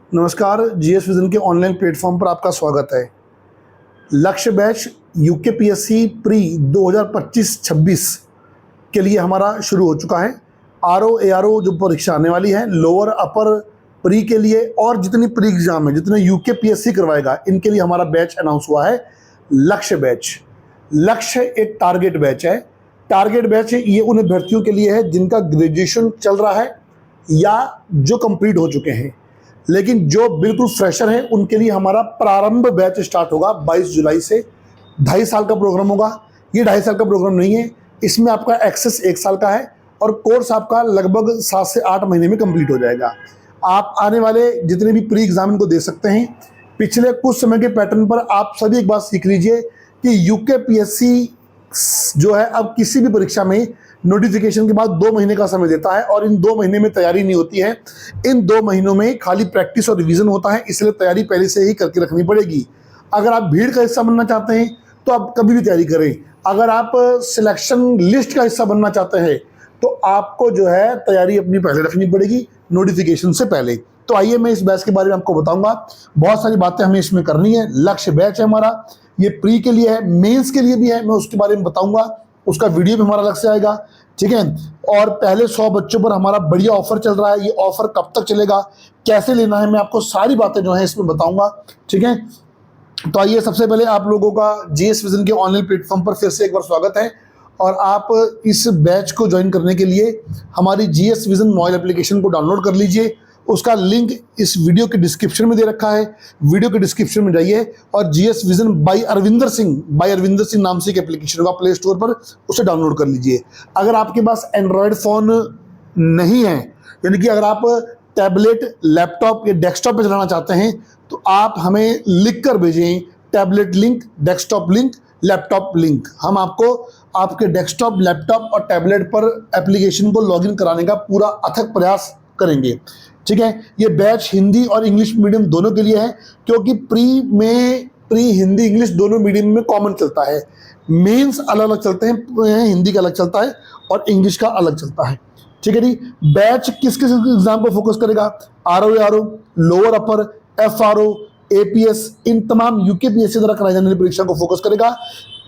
नमस्कार, GS vision के online platform पर आपका स्वागत है। लक्ष्य बैच यूकेपीएससी प्री 2025-26 के लिए हमारा शुरू हो चुका है। आरओ एआरओ जो परीक्षा आने वाली है, लोअर अपर प्री के लिए और जितनी प्री एग्जाम है, जितने यूकेपीएससी करवाएगा, इनके लिए हमारा बैच अनाउंस हुआ है, लक्ष्य बैच। लक्ष्य एक टारगेट बैच है। टारगेट बैच ये उन अभ्यर्थियों के लिए है जिनका ग्रेजुएशन चल रहा है या जो कंप्लीट हो चुके हैं, लेकिन जो बिल्कुल फ्रेशर हैं उनके लिए हमारा प्रारंभ बैच स्टार्ट होगा 22 जुलाई से। 2.5 साल का प्रोग्राम होगा। ये 2.5 साल का प्रोग्राम नहीं है, इसमें आपका एक्सेस 1 साल का है और कोर्स आपका लगभग 7 से 8 महीने में कंप्लीट हो जाएगा। आप आने वाले जितने भी प्री एग्जाम को दे सकते हैं। पिछले कुछ समय के पैटर्न पर आप सभी एक बात सीख लीजिए कि यूकेपीएससी जो है अब किसी भी परीक्षा में नोटिफिकेशन के बाद 2 महीने का समय देता है और इन 2 महीने में तैयारी नहीं होती है। इन 2 महीनों में खाली प्रैक्टिस और रिवीजन होता है, इसलिए तैयारी पहले से ही करके रखनी पड़ेगी। अगर आप भीड़ का हिस्सा बनना चाहते हैं तो आप कभी भी तैयारी करें। अगर आप सिलेक्शन लिस्ट का हिस्सा बनना चाहते हैं तो आपको जो है तैयारी अपनी पहले रखनी पड़ेगी, नोटिफिकेशन से पहले। तो आइए मैं इस बैच के बारे में आपको बताऊंगा। बहुत सारी बातें हमें इसमें करनी है। लक्ष्य बैच है हमारा, ये प्री के लिए है, मेंस के लिए भी है, मैं उसके बारे में बताऊंगा। उसका वीडियो भी हमारा अलग से आएगा, ठीक है। और पहले 100 बच्चों पर हमारा बढ़िया ऑफर चल रहा है। ये ऑफर कब तक चलेगा, कैसे लेना है, मैं आपको सारी बातें जो है इसमें बताऊंगा, ठीक है। तो आइए, सबसे पहले आप लोगों का जीएस विजन के ऑनलाइन प्लेटफॉर्म पर फिर से एक बार स्वागत है। और आप इस बैच को ज्वाइन करने के लिए हमारी जीएस विजन मोबाइल एप्लीकेशन को डाउनलोड कर लीजिए। उसका लिंक इस वीडियो के डिस्क्रिप्शन में दे रखा है। वीडियो के डिस्क्रिप्शन में जाइए और GS vision bye Arvinder Singh नाम से एक एप्लीकेशन होगा प्ले स्टोर पर, उसे डाउनलोड कर लीजिए। अगर आपके पास एंड्रॉयड फ़ोन नहीं है, यानी कि अगर आप टैबलेट, लैपटॉप या डेस्कटॉप पे चलाना चाहते हैं, तो आप हमें लिख कर भेजें tablet link, desktop link, laptop link. हम आपको आपके डेस्कटॉप, लैपटॉप और टैबलेट पर एप्लीकेशन को लॉगिन कराने का पूरा अथक प्रयास करेंगे, ठीक है। ये बैच हिंदी और इंग्लिश मीडियम दोनों के लिए है, क्योंकि प्री हिंदी इंग्लिश दोनों मीडियम में कॉमन चलता है। मेंस अलग अलग चलते हैं, हिंदी का अलग चलता है और इंग्लिश का अलग चलता है, ठीक है जी। बैच किस किस एग्जाम को फोकस करेगा? RO ARO, lower upper, FRO, APS, इन तमाम यूकेपीएससी द्वारा कराई जाने वाली परीक्षा को फोकस करेगा।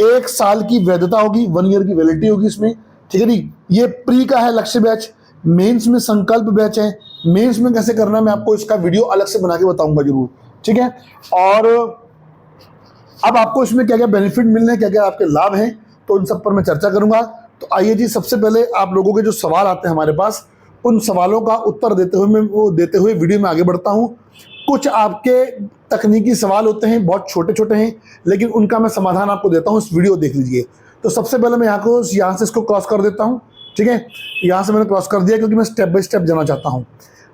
1 साल की वैधता होगी, 1 ईयर की वैलिडिटी होगी इसमें, ठीक है जी। ये प्री का है लक्ष्य बैच। मेंस में संकल्प बैच है। मेंस में कैसे करना है मैं आपको इसका वीडियो अलग से बना के बताऊंगा जरूर, ठीक है। और अब आपको इसमें क्या क्या बेनिफिट मिलने हैं, क्या क्या आपके लाभ हैं, तो उन सब पर मैं चर्चा करूंगा। तो आइए जी, सबसे पहले आप लोगों के जो सवाल आते हैं हमारे पास, उन सवालों का उत्तर देते हुए वीडियो में आगे बढ़ता हूँ। कुछ आपके तकनीकी सवाल होते हैं, बहुत छोटे छोटे हैं, लेकिन उनका मैं समाधान आपको देता हूँ। इस वीडियो देख लीजिए। तो सबसे पहले मैं यहाँ से इसको क्रॉस कर देता हूँ, ठीक है। यहाँ से मैंने क्रॉस कर दिया क्योंकि मैं स्टेप बाय स्टेप जाना चाहता हूँ।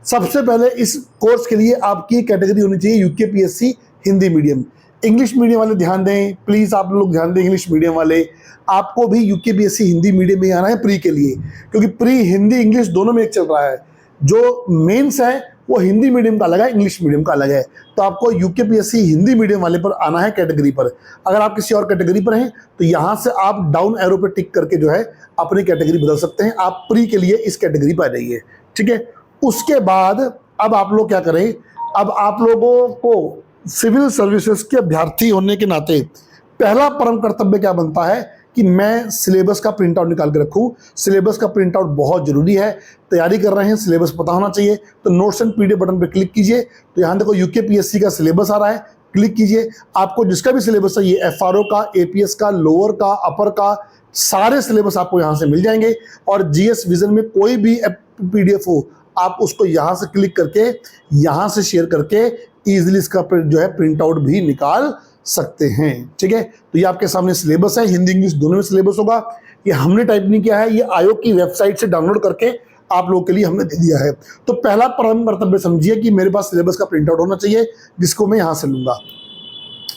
सबसे पहले इस कोर्स के लिए आपकी कैटेगरी होनी चाहिए UKPSC Hindi medium. English medium वाले ध्यान दें, प्लीज़ आप लोग ध्यान दें। इंग्लिश मीडियम वाले, आपको भी यूकेपीएससी हिंदी मीडियम में आना है प्री के लिए, क्योंकि प्री हिंदी इंग्लिश दोनों में एक चल रहा है। जो मेंस है वो हिंदी मीडियम का अलग है, इंग्लिश मीडियम का अलग है। तो आपको यूकेपीएससी हिंदी मीडियम वाले पर आना है कैटेगरी पर। अगर आप किसी और कैटेगरी पर हैं तो यहाँ से आप डाउन एरो पर टिक करके जो है अपनी कैटेगरी बदल सकते हैं। आप प्री के लिए इस कैटेगरी पर आ जाइए, ठीक है। उसके बाद अब आप लोग क्या करें, अब आप लोगों को सिविल सर्विसेज के अभ्यर्थी होने के नाते पहला परम कर्तव्य क्या बनता है कि मैं सिलेबस का प्रिंट आउट निकाल के रखूं। सिलेबस का प्रिंट आउट बहुत जरूरी है। तैयारी कर रहे हैं, सिलेबस पता होना चाहिए। तो नोट्स एंड पीडीएफ बटन पर क्लिक कीजिए। तो यहाँ देखो यूकेपीएससी का सिलेबस आ रहा है, क्लिक कीजिए। आपको जिसका भी सिलेबस है, ये एफआरओ का, एपीएस का, लोअर का, अपर का, सारे सिलेबस आपको यहाँ से मिल जाएंगे। और जीएस विजन में कोई भी पीडीएफ हो, आप उसको यहाँ से क्लिक करके, यहाँ से शेयर करके ईजिली इसका जो है प्रिंट आउट भी निकाल सकते हैं, ठीक है। तो ये आपके सामने सिलेबस है, हिंदी इंग्लिश दोनों में सिलेबस होगा। ये हमने टाइप नहीं किया है, ये आयोग की वेबसाइट से डाउनलोड करके आप लोगों के लिए हमने दे दिया है। तो पहला परम कर्तव्य समझिए कि मेरे पास सिलेबस का प्रिंट आउट होना चाहिए, जिसको मैं यहाँ से लूंगा।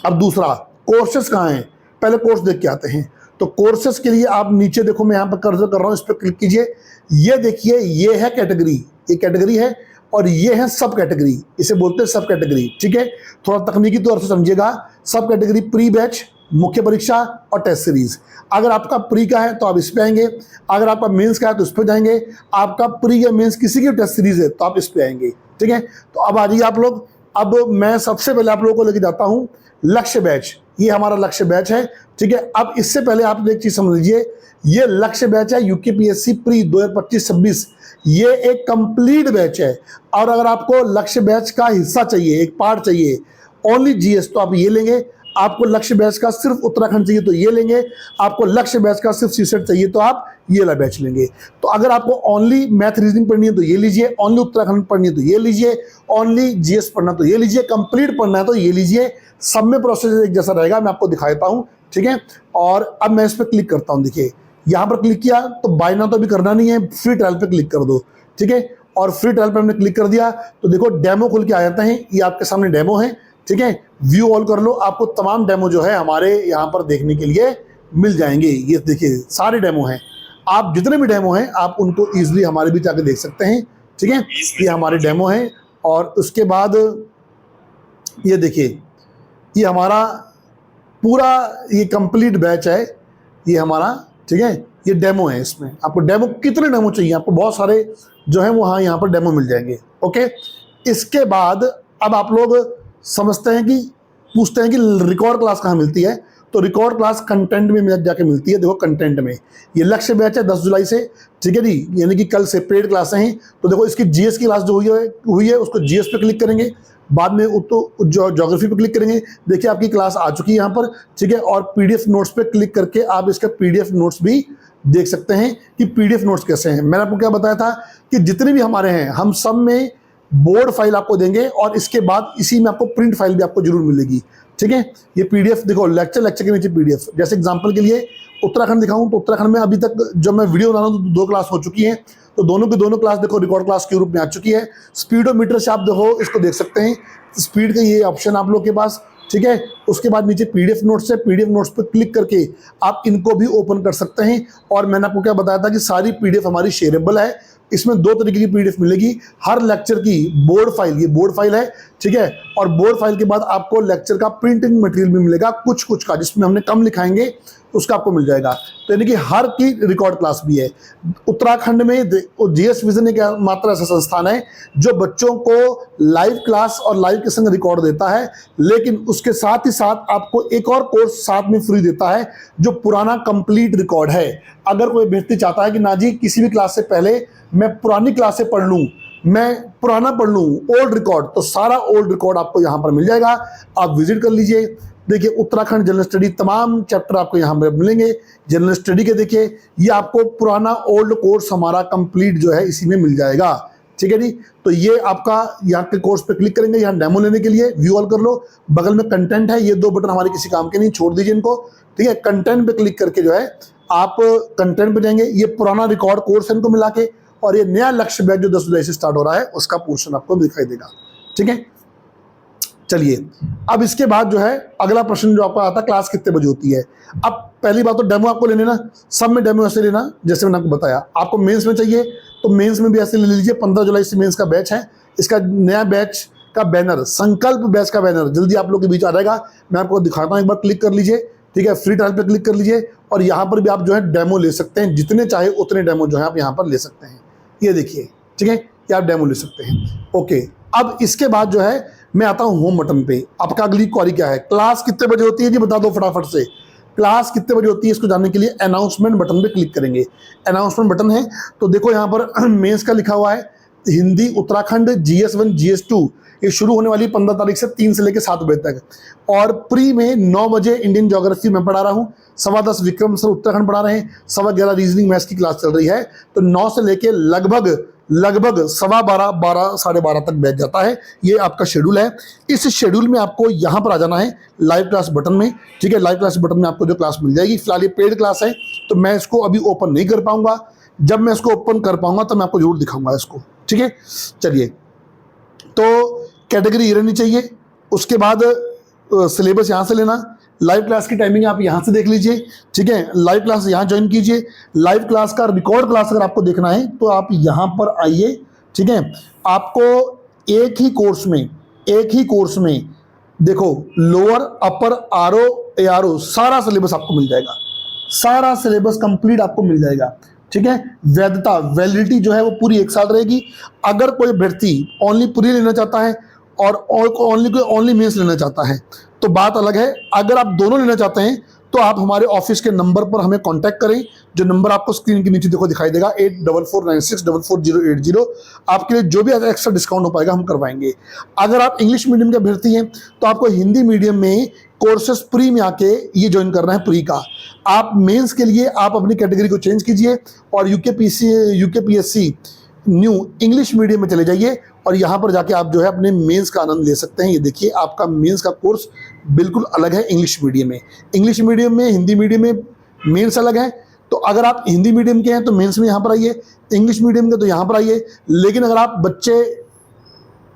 अब दूसरा, कोर्सेस कहाँ हैं? पहले कोर्स देख के आते हैं। तो कोर्सेस के लिए आप नीचे देखो, मैं यहाँ पर कर्सर कर रहा हूँ, इस पर क्लिक कीजिए। ये देखिए, ये है कैटेगरी, ये कैटेगरी है और ये है सब कैटेगरी, इसे बोलते हैं सब कैटेगरी, ठीक है। थोड़ा तकनीकी तौर से समझिएगा। सब कैटेगरी प्री बैच, मुख्य परीक्षा और टेस्ट सीरीज। अगर आपका प्री का है तो आप इस पे आएंगे, अगर आपका मेंस का है तो उस पे जाएंगे, आपका प्री या मेंस किसी की टेस्ट सीरीज है तो आप इस पे आएंगे, ठीक है। तो अब आ जाइए आप लोग, अब मैं सबसे पहले आप लोगों को लेके जाता हूं लक्ष्य बैच। ये हमारा लक्ष्य बैच है, ठीक है। अब इससे पहले आप एक चीज समझ लीजिए, ये लक्ष्य बैच है यूकेपीएससी प्री 2025-26। ये एक कंप्लीट बैच है। और अगर आपको लक्ष्य बैच का हिस्सा चाहिए, एक पार्ट चाहिए, ओनली जीएस, तो आप ये लेंगे। आपको लक्ष्य बैच का सिर्फ उत्तराखंड चाहिए तो ये लेंगे। आपको लक्ष्य बैच का सिर्फ सीसेट चाहिए तो आप ये वाला बैच लेंगे। तो अगर आपको ओनली मैथ रीजनिंग पढ़नी है तो ये लीजिए, ओनली उत्तराखंड पढ़नी है तो ये लीजिए, ओनली जीएस पढ़ना तो ये लीजिए, कंप्लीट पढ़ना है तो ये लीजिए। सब में प्रोसेस एक जैसा रहेगा, मैं आपको दिखा देता हूँ, ठीक है। और अब मैं इस पर क्लिक करता हूँ। देखिए यहाँ पर क्लिक किया तो बाय नाउ तो अभी करना नहीं है, फ्री ट्रायल पे क्लिक कर दो, ठीक है। और फ्री ट्रायल पे हमने क्लिक कर दिया तो देखो डेमो खुल के आ जाते हैं। ये आपके सामने डेमो है, ठीक है। व्यू ऑल कर लो, आपको तमाम डेमो जो है हमारे यहाँ पर देखने के लिए मिल जाएंगे। ये देखिए सारे डेमो हैं, आप जितने भी डेमो हैं आप उनको ईजिली हमारे बीच आके देख सकते हैं, ठीक है। ये हमारे डेमो हैं। और उसके बाद ये देखिए, ये हमारा पूरा ये कंप्लीट बैच है, ये हमारा, ठीक है। ये डेमो है, इसमें आपको डेमो, कितने डेमो चाहिए आपको, बहुत सारे जो है वो हाँ यहाँ पर डेमो मिल जाएंगे, ओके। इसके बाद अब आप लोग समझते हैं कि पूछते हैं कि रिकॉर्ड क्लास कहाँ मिलती है, तो रिकॉर्ड क्लास कंटेंट में जाके मिलती है। देखो कंटेंट में ये लक्ष्य बैच है 10 जुलाई से, ठीक है जी, यानी कि कल से पेड क्लासें हैं। तो देखो इसकी जीएस की क्लास जो हुई है उसको जीएस पे क्लिक करेंगे, बाद में तो ज्योग्राफी पे क्लिक करेंगे। देखिए आपकी क्लास आ चुकी है यहाँ पर, ठीक है। और पीडीएफ नोट्स पे क्लिक करके आप इसका पीडीएफ नोट्स भी देख सकते हैं कि पीडीएफ नोट्स कैसे हैं। मैंने आपको क्या बताया था कि जितने भी हमारे हैं हम सब में बोर्ड फाइल आपको देंगे और इसके बाद इसी में आपको प्रिंट फाइल भी आपको जरूर मिलेगी, ठीक है। ये पीडीएफ देखो, लेक्चर के नीचे पीडीएफ। जैसे एग्जांपल के लिए उत्तराखंड दिखाऊं तो उत्तराखंड में अभी तक जब मैं वीडियो बना रहा हूं तो 2 क्लास हो चुकी है, तो दोनों की दोनों क्लास देखो रिकॉर्ड क्लास के रूप में आ चुकी है। स्पीडोमीटर से आप देखो इसको देख सकते हैं, स्पीड का ये ऑप्शन आप लोग के पास, ठीक है। उसके बाद नीचे पीडीएफ नोट्स है, पीडीएफ नोट्स पर क्लिक करके आप इनको भी ओपन कर सकते हैं। और मैंने आपको क्या बताया था कि सारी पीडीएफ हमारी शेयरेबल है। इसमें 2 तरीके की पीडीएफ मिलेगी, हर लेक्चर की बोर्ड फाइल, ये बोर्ड फाइल है, ठीक है। और बोर्ड फाइल के बाद आपको लेक्चर का प्रिंटिंग मटेरियल भी मिलेगा, कुछ कुछ का जिसमें हमने कम लिखाएंगे उसका आपको मिल जाएगा। तो यानी कि हर की रिकॉर्ड क्लास भी है। उत्तराखंड में जीएस विजन एक मात्र ऐसा संस्थान है जो बच्चों को लाइव क्लास और लाइव के संग रिकॉर्ड देता है, लेकिन उसके साथ ही साथ आपको एक और कोर्स साथ में फ्री देता है जो पुराना कंप्लीट रिकॉर्ड है। अगर कोई व्यक्ति चाहता है कि ना जी किसी भी क्लास से पहले मैं पुरानी क्लास से पढ़ लूँ, मैं पुराना पढ़ लूँ, ओल्ड रिकॉर्ड, तो सारा ओल्ड रिकॉर्ड आपको यहाँ पर मिल जाएगा। आप विजिट कर लीजिए। देखिए उत्तराखंड जनरल स्टडी तमाम चैप्टर आपको यहाँ पर मिलेंगे। जनरल स्टडी के देखिए ये आपको पुराना ओल्ड कोर्स हमारा कंप्लीट जो है इसी में मिल जाएगा, ठीक है जी। तो ये आपका यहाँ के कोर्स पे क्लिक करेंगे, यहाँ डेमो लेने के लिए व्यू ऑल कर लो, बगल में कंटेंट है, ये 2 बटन हमारे किसी काम के नहीं, छोड़ दीजिए इनको, ठीक है। कंटेंट पे क्लिक करके जो है आप कंटेंट पे जाएंगे, ये पुराना रिकॉर्ड कोर्स है इनको मिला के, और ये नया लक्ष्य बैच जो 10 जुलाई से स्टार्ट हो रहा है उसका पोर्शन आपको दिखाई देगा, ठीक है। चलिए अब इसके बाद जो है अगला प्रश्न जो आपका आता है, क्लास कितने बजे होती है। अब पहली बात तो डेमो आपको लेने ना, सब में डेमो ऐसे लेना जैसे मैंने आपको बताया। आपको मेंस में चाहिए तो मेंस में भी ऐसे ले लीजिए। 15 जुलाई से मेंस का बैच है। इसका नया बैच का बैनर, संकल्प बैच का बैनर जल्दी आप लोग के बीच आ जाएगा। मैं आपको दिखाता हूँ, एक बार क्लिक कर लीजिए, ठीक है। फ्री ट्रायल पे क्लिक कर लीजिए और यहाँ पर भी आप जो है डेमो ले सकते हैं, जितने चाहे उतने डेमो जो है आप यहाँ पर ले सकते हैं। ये देखिए, ठीक है, ये आप डेमो ले सकते हैं, ओके। अब इसके बाद जो है मैं आता हूँ होम बटन पे। आपका अगली क्वेरी क्या है, क्लास कितने बजे होती है जी, बता दो फटाफट से। क्लास कितने बजे होती है इसको जानने के लिए अनाउंसमेंट बटन पे क्लिक करेंगे। अनाउंसमेंट बटन है तो देखो यहाँ पर मेंस का लिखा हुआ है, हिंदी उत्तराखंड GS1 GS2 ये शुरू होने वाली 15 तारीख से 3 से लेकर 7 बजे तक। और प्री में 9 बजे इंडियन ज्योग्राफी मैं पढ़ा रहा हूँ, 10:15 विक्रम सर उत्तराखंड पढ़ा रहे हैं, 11:15 रीजनिंग मैथ्स की क्लास चल रही है। तो 9 से लेके लगभग 12:15 साढ़े 12 तक बैठ जाता है। ये आपका शेड्यूल है। इस शेड्यूल में आपको यहाँ पर आ जाना है लाइव क्लास बटन में, ठीक है। लाइव क्लास बटन में आपको जो क्लास मिल जाएगी, फिलहाल ये पेड क्लास है तो मैं इसको अभी ओपन नहीं कर पाऊंगा। जब मैं इसको ओपन कर पाऊंगा तो मैं आपको जरूर दिखाऊंगा इसको, ठीक है। चलिए, तो कैटेगरी ये रहनी चाहिए। उसके बाद सिलेबस यहाँ से लेना, लाइव क्लास की टाइमिंग आप यहाँ से देख लीजिए, ठीक है। लाइव क्लास यहाँ ज्वाइन कीजिए। लाइव क्लास का रिकॉर्ड क्लास अगर आपको देखना है तो आप यहाँ पर आइए, ठीक है। आपको एक ही कोर्स में देखो लोअर अपर आरओ ARO सारा सिलेबस आपको मिल जाएगा, सारा सिलेबस कंप्लीट आपको मिल जाएगा, ठीक है। वैलिडिटी जो है वो पूरी 1 साल रहेगी। अगर कोई व्यक्ति ओनली प्री लेना चाहता है और ओनली मेंस लेना चाहता है तो बात अलग है। अगर आप दोनों लेना चाहते हैं तो आप हमारे ऑफिस के नंबर पर हमें कांटेक्ट करें, जो नंबर आपको स्क्रीन के नीचे देखो दिखाई देगा 8449644080। आपके लिए जो भी एक्स्ट्रा डिस्काउंट हो पाएगा हम करवाएंगे। अगर आप इंग्लिश मीडियम के अभ्यर्थी हैं तो आपको हिंदी मीडियम में कोर्सेस प्री में आके ये ज्वाइन करना है। प्री का आप मेंस के लिए आप अपनी कैटेगरी को चेंज कीजिए और यूकेपीएससी न्यू इंग्लिश मीडियम में चले जाइए और यहाँ पर जाके आप जो है अपने मेंस का आनंद ले सकते हैं। ये देखिए आपका मेंस का कोर्स बिल्कुल अलग है इंग्लिश मीडियम में। इंग्लिश मीडियम में, हिंदी मीडियम में मेंस अलग है। तो अगर आप हिंदी मीडियम के हैं तो मेंस में यहाँ पर आइए, इंग्लिश मीडियम के तो यहाँ पर आइए। लेकिन अगर आप बच्चे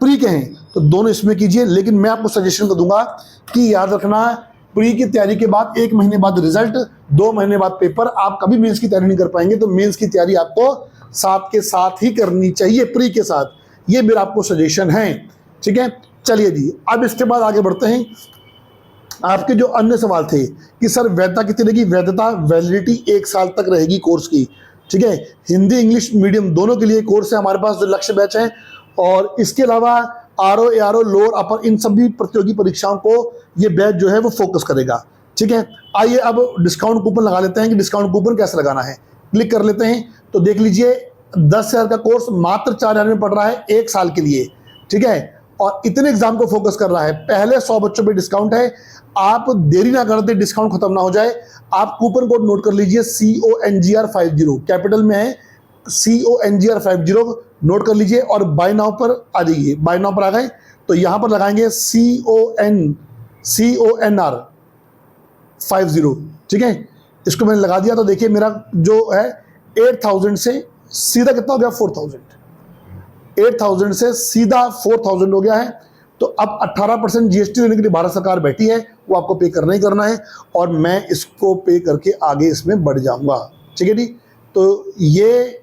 प्री के हैं तो दोनों इसमें कीजिए। लेकिन मैं आपको सजेशन तो दूंगा कि याद रखना, प्री की तैयारी के बाद 1 महीने बाद रिजल्ट, 2 महीने बाद पेपर, आप कभी मेंस की तैयारी नहीं कर पाएंगे। तो मेंस की तैयारी आपको साथ के साथ ही करनी चाहिए प्री के साथ। ये मेरा आपको सजेशन है, ठीक है। चलिए जी, अब इसके बाद आगे बढ़ते हैं। आपके जो अन्य सवाल थे कि सर वैधता कितनी रहेगी, वैधता वैलिडिटी 1 साल तक रहेगी कोर्स की, ठीक है। हिंदी इंग्लिश मीडियम दोनों के लिए कोर्स है हमारे पास जो लक्ष्य बैच है। और इसके अलावा आरओ, एआरओ, लोअर, अपर, इन सभी प्रतियोगी परीक्षाओं को ये बैच जो है वो फोकस करेगा, ठीक है। आइए अब डिस्काउंट कूपन लगा लेते हैं कि डिस्काउंट कूपन कैसे लगाना है। क्लिक कर लेते हैं तो देख लीजिए 10,000 का कोर्स मात्र 4,000 में पड़ रहा है 1 साल के लिए, ठीक है। और इतने एग्जाम को फोकस कर रहा है। पहले 100 बच्चों पे डिस्काउंट है। आप देरी ना करते, डिस्काउंट खत्म ना हो जाए। आप कूपन कोड नोट कर लीजिए CONGR50, कैपिटल में है CONGR50 नोट कर लीजिए और बाय नाउ पर आ जाइए। बाय नाउ पर आ गए तो यहां पर लगाएंगे CONR50, ठीक है। इसको मैंने लगा दिया तो देखिए मेरा जो है 8,000 से सीधा कितना हो गया 4,000, 8,000 से सीधा 4,000 हो गया है। तो अब 18% जीएसटी लेने के लिए भारत सरकार बैठी है, वो आपको पे करना ही करना है और मैं इसको पे करके आगे इसमें बढ़ जाऊंगा, ठीक है जी। तो ये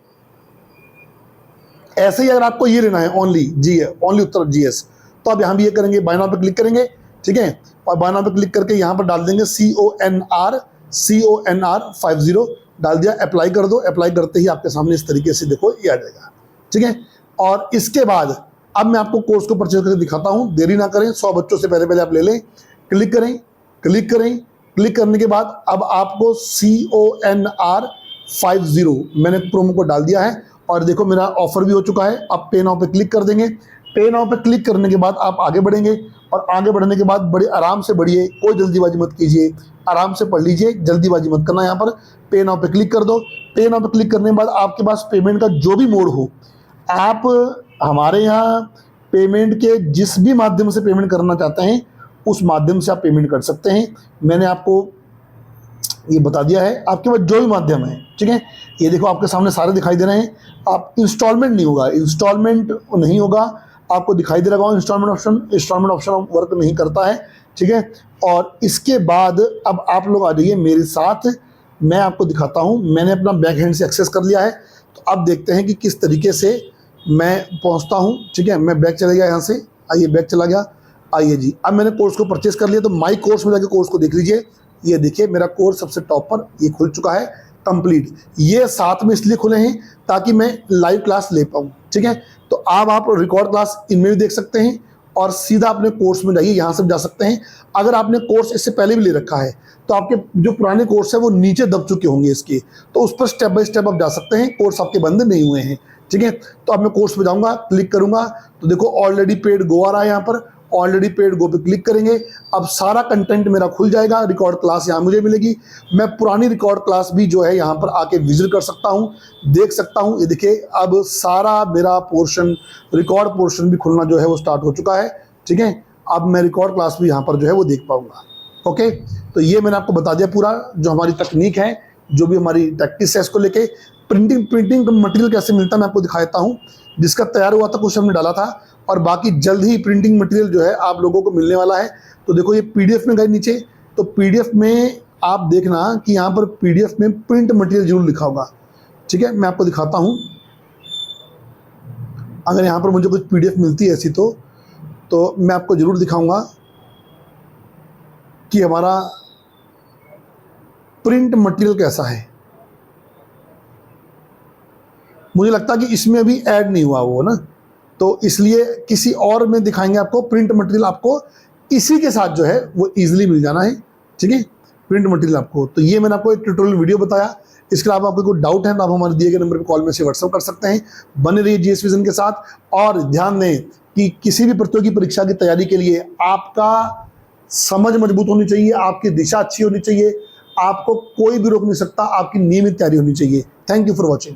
ऐसे ही अगर आपको ये लेना है ओनली उत्तर जीएस तो आप यहां भी ये करेंगे, बाय नाउ पे क्लिक करेंगे, ठीक है। और बाय नाउ पे क्लिक करके यहां पर डाल देंगे CONR50 डाल दिया, अप्लाई कर दो। अप्लाई करते ही आपके सामने इस तरीके से देखो ये आ जाएगा, ठीक है। और इसके बाद अब मैं आपको कोर्स को परचेज करके दिखाता हूं। देरी ना करें, 100 बच्चों से पहले आप ले लें। क्लिक करें, क्लिक करें। क्लिक करने के बाद अब आपको CONR50 मैंने प्रोमो कोड डाल दिया है और देखो मेरा ऑफर भी हो चुका है। अब पे नाउ पे क्लिक कर देंगे। पे नाउ पे क्लिक करने के बाद आप आगे बढ़ेंगे और आगे बढ़ने के बाद बड़े आराम से बढ़िए, कोई जल्दीबाजी मत कीजिए, आराम से पढ़ लीजिए, जल्दीबाजी मत करना। यहाँ पर पे नाउ पे क्लिक कर दो। पे नाउ पे क्लिक करने के बाद आपके पास पेमेंट का जो भी मोड हो, आप हमारे यहाँ पेमेंट के जिस भी माध्यम से पेमेंट करना चाहते हैं उस माध्यम से आप पेमेंट कर सकते हैं। मैंने आपको ये बता दिया है, आपके पास जो भी माध्यम है, ठीक है। ये देखो आपके सामने सारे दिखाई दे रहे हैं। आप इंस्टॉलमेंट नहीं होगा, इंस्टॉलमेंट नहीं होगा, आपको दिखाई दे रहा होगा इंस्टॉलमेंट ऑप्शन वर्क नहीं करता है, ठीक है। और इसके बाद अब आप लोग आ जाइए मेरे साथ, मैं आपको दिखाता हूँ। मैंने अपना बैक हैंड से एक्सेस कर लिया है तो अब देखते हैं कि किस तरीके से मैं पहुँचता हूँ, ठीक है। मैं बैक चला गया यहाँ से, आइए बैक चला गया। आइए जी, अब मैंने कोर्स को परचेस कर लिया तो माई कोर्स में जाके कोर्स को देख लीजिए। ये देखिए मेरा कोर्स सबसे टॉप पर ये खुल चुका है कंप्लीट। ये साथ में इसलिए खुले हैं ताकि मैं लाइव क्लास ले पाऊँ, ठीक है। तो आप रिकॉर्ड क्लास इनमें भी देख सकते हैं और सीधा अपने कोर्स में जाइए, यहाँ से जा सकते हैं। अगर आपने कोर्स इससे पहले भी ले रखा है तो आपके जो पुराने कोर्स है वो नीचे दब चुके होंगे इसके, तो उस पर स्टेप बाय स्टेप आप जा सकते हैं। कोर्स आपके बंद नहीं हुए हैं, ठीक है। तो अब मैं कोर्स पे जाऊंगा, क्लिक करूंगा तो देखो ऑलरेडी पेड गो आ रहा है। यहाँ पर ऑलरेडी पेड गो पे क्लिक करेंगे, अब सारा कंटेंट मेरा खुल जाएगा। रिकॉर्ड क्लास यहाँ मुझे मिलेगी, मैं पुरानी रिकॉर्ड क्लास भी जो है यहाँ पर आके विजिट कर सकता हूँ, देख सकता हूँ। ये देखिए अब सारा मेरा पोर्शन, रिकॉर्ड पोर्शन भी खुलना जो है वो स्टार्ट हो चुका है, ठीक है। अब मैं रिकॉर्ड क्लास भी यहाँ पर जो है वो देख पाऊंगा, ओके। तो ये मैंने आपको बता दिया पूरा जो हमारी तकनीक है, जो भी हमारी प्रैक्टिस है इसको लेके। प्रिंटिंग मटेरियल कैसे मिलता है मैं आपको दिखा देता हूँ। जिसका तैयार हुआ था कुछ हमने डाला था और बाकी जल्द ही प्रिंटिंग मटेरियल जो है आप लोगों को मिलने वाला है। तो देखो ये पीडीएफ में गए नीचे, तो पीडीएफ में आप देखना कि यहाँ पर पीडीएफ में प्रिंट मटेरियल जरूर लिखा होगा, ठीक है। मैं आपको दिखाता हूँ, अगर यहाँ पर मुझे कुछ पीडीएफ मिलती है ऐसी तो मैं आपको जरूर दिखाऊंगा कि हमारा प्रिंट मटेरियल कैसा है। मुझे लगता है कि इसमें अभी ऐड नहीं हुआ वो ना, तो इसलिए किसी और में दिखाएंगे आपको। प्रिंट मटेरियल आपको इसी के साथ जो है वो ईजिली मिल जाना है, ठीक है, प्रिंट मटेरियल आपको। तो ये मैंने आपको एक ट्यूटोरियल वीडियो बताया। इसके अलावा आपको कोई डाउट है तो आप हमारे दिए गए नंबर पर कॉल में से व्हाट्सअप कर सकते हैं। बने रहिए जीएस विजन के साथ, और ध्यान दें कि किसी भी प्रतियोगी परीक्षा की तैयारी के लिए आपका समझ मजबूत होनी चाहिए, आपकी दिशा अच्छी होनी चाहिए, आपको कोई भी रोक नहीं सकता, आपकी नियमित तैयारी होनी चाहिए। Thank you for watching.